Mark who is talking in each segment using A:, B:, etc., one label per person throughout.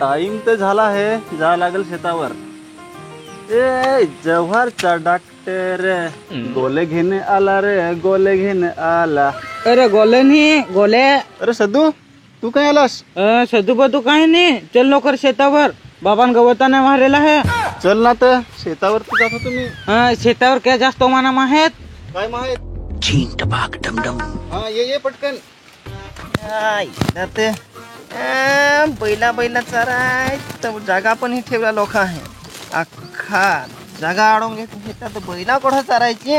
A: Time तर झाला आहे, जा लागेल शेतावर. ए जव्हारचा डॉक्टर गोले घेणे आला रे, गोले घेणे आला.
B: अरे गोले नाही गोले.
A: अरे सदू तू काय आलास?
B: सदू बदू काही नाही, चल लवकर शेतावर, बाबान गवताने मारलेला आहे.
A: चल ना तर शेतावर जातो तुम्ही.
B: शेतावर काय जास्त माना माहेत
A: काय माहित.
B: चीन टपाक डमडम.
A: हा ये पटकन.
C: ते बैला चराय तर जागा पण ही ठेवला लोक आहे. अख्खा जागा अडवून घेतात बैला कोठा चरायची.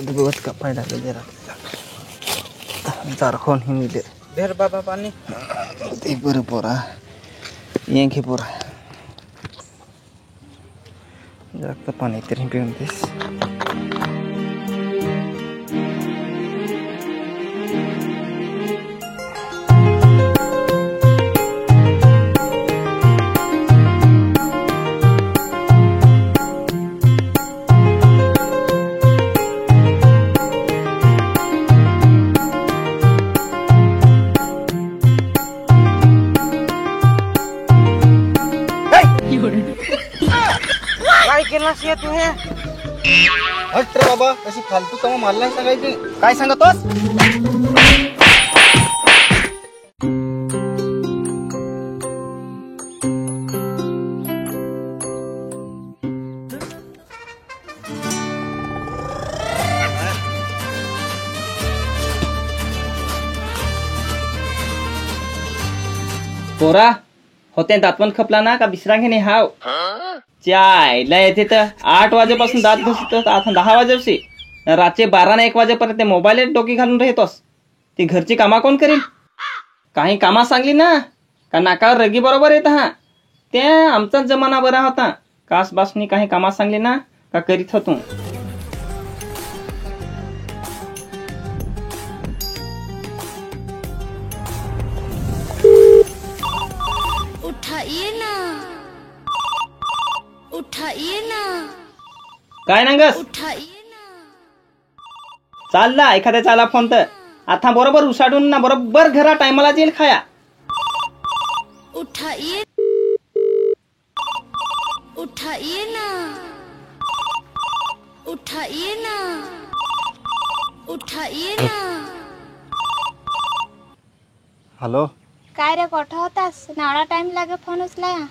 C: बघत का फायदा जरा चारखोन ही मिले
B: धर बाबा पाणी.
C: ते बरं पोरा ये घे पोरा, जास्त पाणी तरी पिऊन देस.
B: काय केलास तू हे?
A: हट रे बाबा, अशी फालतू कामं मला नाही सांगायची.
C: काय सांगतोस?
D: पोरा होते दातवण खपला ना का विश्राम घेणे हाव. चायला येते तर 8 वाजेपासून दात घुसत आता 10 वाजेशी, रात्री 12 ना 1 वाजेपर्यंत मोबाईल डोकी घालून राहतोस. ती घरची कामा कोण करील? काही कामा सांगली ना का नाकावर रगी बरोबर येत. हा ते आमचाच जमाना बरा होता. कास बासनी काही कामा सांगली ना का करीत होतो.
E: उठाइए ना.
D: काय नंगस चालला एखाद्या चाला फोन तर आता बरोबर उसाडून ना बरोबर घरा टायमाला जेल खाया.
E: उठाइए ना. उठाइए ना. उठाइए ना.
A: हॅलो.
F: काय रे कोठा होतास? नावडा टाइम लागे फोन उचलाया.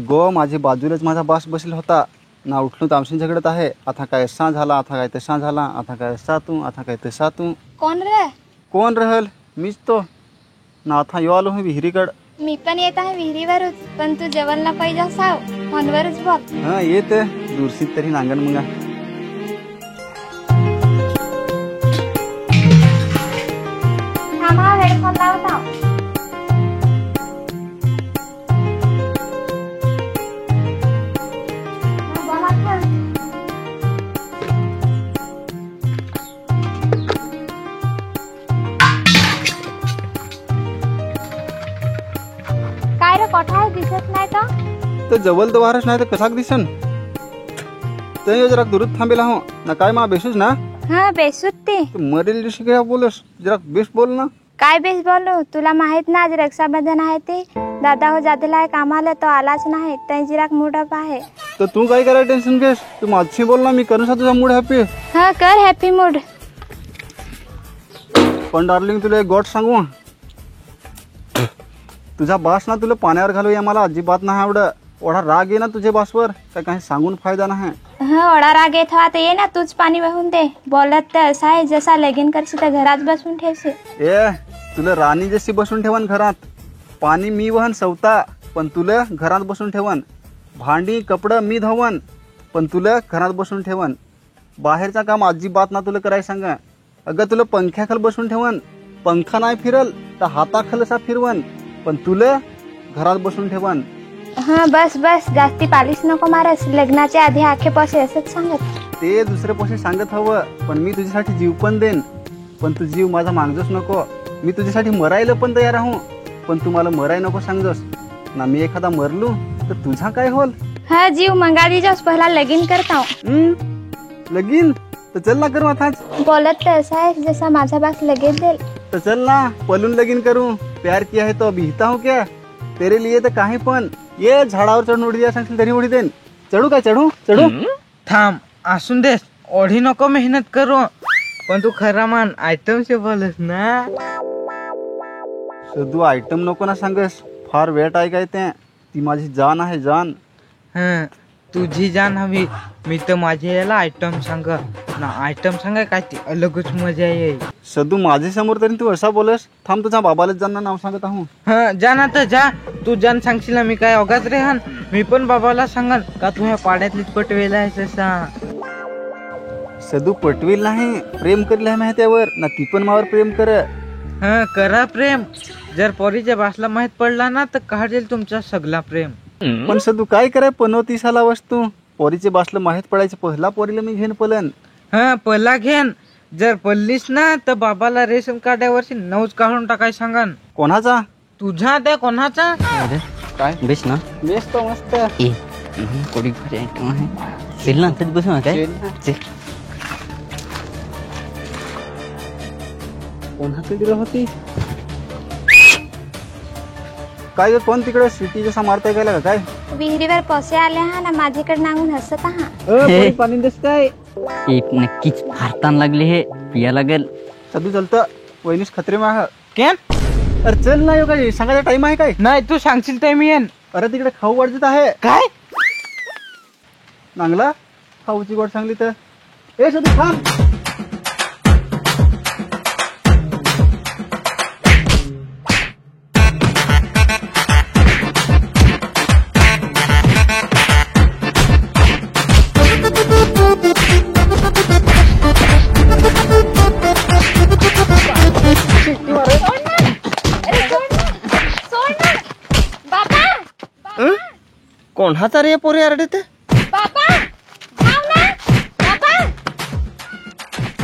A: गो माझी बाजूलाच माझा बास बसला होता ना, उठलो तर आमशी झगडत आहे. आता काय असा झाला, आता काय तसा झाला, आता काय असा तू, आता काय तसा तू.
F: कोण रे?
A: कोण रहल? मीच तो ना. आता यो आलो विहिरीकड.
F: मी पण येत आहे विहिरीवरच, पण तू जेवणला पाहिजे असाव, फोनवरच बोल.
A: हा येत दुरशीत तरी नांगण मुंगा.
F: थांबा हेडफोन लावता. काय रे कोठा दिसत नाही तर
A: जवळ तर वारच नाही तर कसाक दिसन. ते जरा दुरत थांबेला हो ना. काय मा बेसूस ना?
F: हा बेसूत ते
A: मरेल दिवशी काय बोलस, जरा बेस बोल ना.
F: काय बेस बोलू? तुला माहित ना आज रक्षाबंधन आहे ते. दादा हो जातेला आहे कामाला, तो आलाच नाही. त्यांची राख मूड अप आहे.
A: तर तू काय करायला टेन्शन घेस? तू माझी बोल ना, मी करून तुझा मूड हॅपी.
F: हा कर हॅपी मूड.
A: पण डार्लिंग तुला एक गोट सांगू, तुझा बास ना तुला पाण्यावर घालू या मला अजिबात नाही आवडत. ओढा राग ये ना तुझे बासवर, काय काही सांगून फायदा नाही.
F: हा ओढा राग येत हवा तर ये ना, तूच पाणी वाहून दे. बोलत तर असा आहे जसा लगीन करशी तर घरात बसून ठेवशी.
A: ए तुला राणी जशी बसून ठेवन घरात, पाणी मी वहन सवता पण तुला घरात बसून ठेवन. भांडी कपडं मी धवन पण तुला घरात बसून ठेवन. बाहेरचा काम अजिबात ना तुला करायला सांगा. अगं तुला पंख्याखाली बसून ठेवन, पंखा नाही फिरल तर हाताखाली असा फिरवन पण तुला घरात बसून ठेवन.
F: हा बस बस जास्ती पालिश नको मारस. लग्नाच्या आधी आखे पैसे असंच सांगत.
A: ते दुसरे पैसे सांगत हवं, पण मी तुझ्यासाठी जीव पण देन. पण तू जीव माझा मागजोस नको. मी तुझ्यासाठी मरायला पण तयार आहो, पण तू मला मराय नको सांगजोस ना. मी एखादा मरलो तर तुझा काय होल?
F: हा जीव मंगा दीजोस, पहिला लगीन करता.
A: लगीन तर चल ना करू आताच.
F: बोलत तर असा आहे जसा माझा बास लगेच देल.
A: तो चल ना पलून लगीन करूं. प्यार किया है तो अभी हिता हूँ क्या? तेरे लिए तो काहे पण ये झाडावर चढून उडी द्या सांगशील तरी उडी देईन. चढू काय चढू चढू
B: थांब असून देस ओढी नको मेहनत करू पण तू खरा मान आयटम से बोलस ना.
A: सदू आयटम नको ना सांगस, फार वेट आहे काय ते. ती माझी जान आहे जान.
B: हं तुझी जान हवी मी तर माझ्या याला आयटम सांग ना. आयटम सांगाय काय ती अलगच मजा येईल.
A: सदू माझे समोर तरी तू असा बोलस. थांब तुझ्या बाबालाच जाणं नाव सांगत आहो.
B: हं जा ना तर जा. तू जान सांगशील ना मी काय अगाच रेहान. मी पण बाबाला सांगन का तू ह्या पाड्यातलीच पटवेला आहेस असा.
A: सदू पटवेल नाही, प्रेम करेल आहे माहित्यावर ना. ती पण मावर प्रेम कर.
B: हं करा प्रेम. जर पोरीच्या बासला माहित पडला ना तर काढेल तुमचा सगळा प्रेम.
A: पण सदू काय कराय 35 वस्तू. पोरीचे बासलं माहित पडायचं पहिला पोरीला मी घेऊन पलन.
B: हं पहिला घेन. जर पडलीस ना तर बाबाला रेशन कार्डावरची नऊच काढून टाकाय सांगन.
A: कोणाचा?
B: तुझा त्या कोणाचा?
A: काय
G: बेस ना
A: बेस तो मस्त.
G: ए कोडी भारी आयटम आहे. चल ना तिथे बसू ना काय. चल
A: कोणाचं दिलं होती काय ग? कोण तिकडे सिटी जसा मारताय काय का काय?
F: विहिरीवर पसे आले हा ना माझ्याकडे नांगून हसत आहा.
A: पोरी पाणी देस काय?
G: एक नक्कीच फार ताण लागले हे पिया लागेल.
A: सदू चलतं वहिनीस खत्रे में आहे.
B: केन
A: अरे चल ना. काय सांगायचा टाइम आहे काय?
B: नाही तू सांगशील ते मी येईन.
A: अरे तिकडे खाऊ वाढत आहे
B: काय
A: नांगला. खाऊची गोड सांगली तर. ए सदू थांब.
C: कोणाचा रे पोरी आरडे ते.
F: बाबा धाव ना बाबा.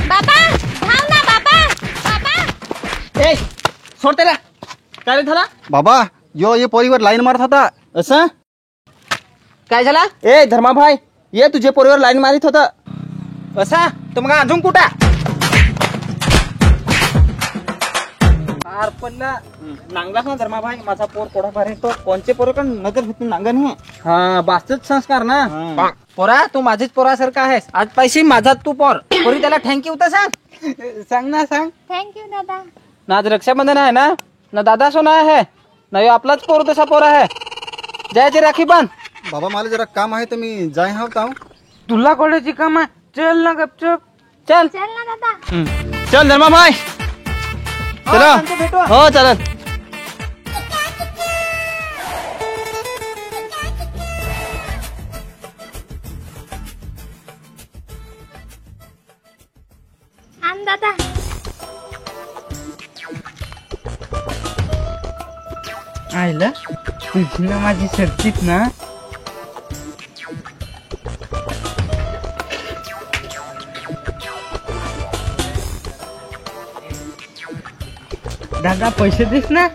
F: बाबा धाव ना बाबा. बाबा
D: ए सोड त्याला. काय रे झाला
A: बाबा यो ये पोरीवर लाईन मारत होता.
D: असं काय झाला? ए धर्माभाई ये तुझे पोरीवर लाईन मारित होता असा. तर मग अजून कुठा पडला नांगलास ना धर्माभाई. माझा पोर पोडा भर तो कोणचे पोर पण नजर भेटून नांगण हे. हा वास्तुच संस्कार ना. पोरा तू माझीच पोरासारखा आहेस. आज पैसे माझा तू पोर. पोरी त्याला थँक्यू तर सांग. सांग ना सांग.
F: थँक्यू दादा.
D: ना आज रक्षाबंधन आहे ना. ना दादा सोना आहे ना. यो आपलाच पोर तसा पोर आहे. जायचे राखी बांध.
A: बाबा मला जरा काम आहे तर मी जाय हा.
B: तुला कोणाची काम आहे. चल ना गपचूप.
D: चल
F: चल ना दादा.
D: चल धर्माभाई चलो. हो चालेल.
F: आण दादा.
B: आईला तुझी ना माझी सरकीत ना. दादा पैसे देस ना.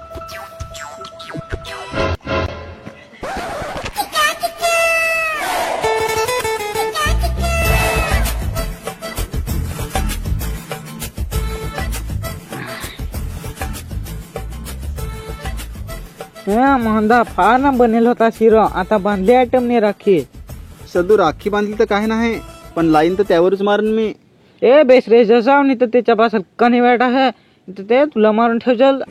B: मोहनदा फार ना बनेल होता शिरो. आता बांधले आयटम ने राखी.
A: सदू राखी बांधली तर काही नाही पण लाईन तर त्यावरच मारन मी.
B: ए बेस रे जसाव नाही तर त्याच्या पास कणी वाट आहे तर ते तुला मारून ठेव. चल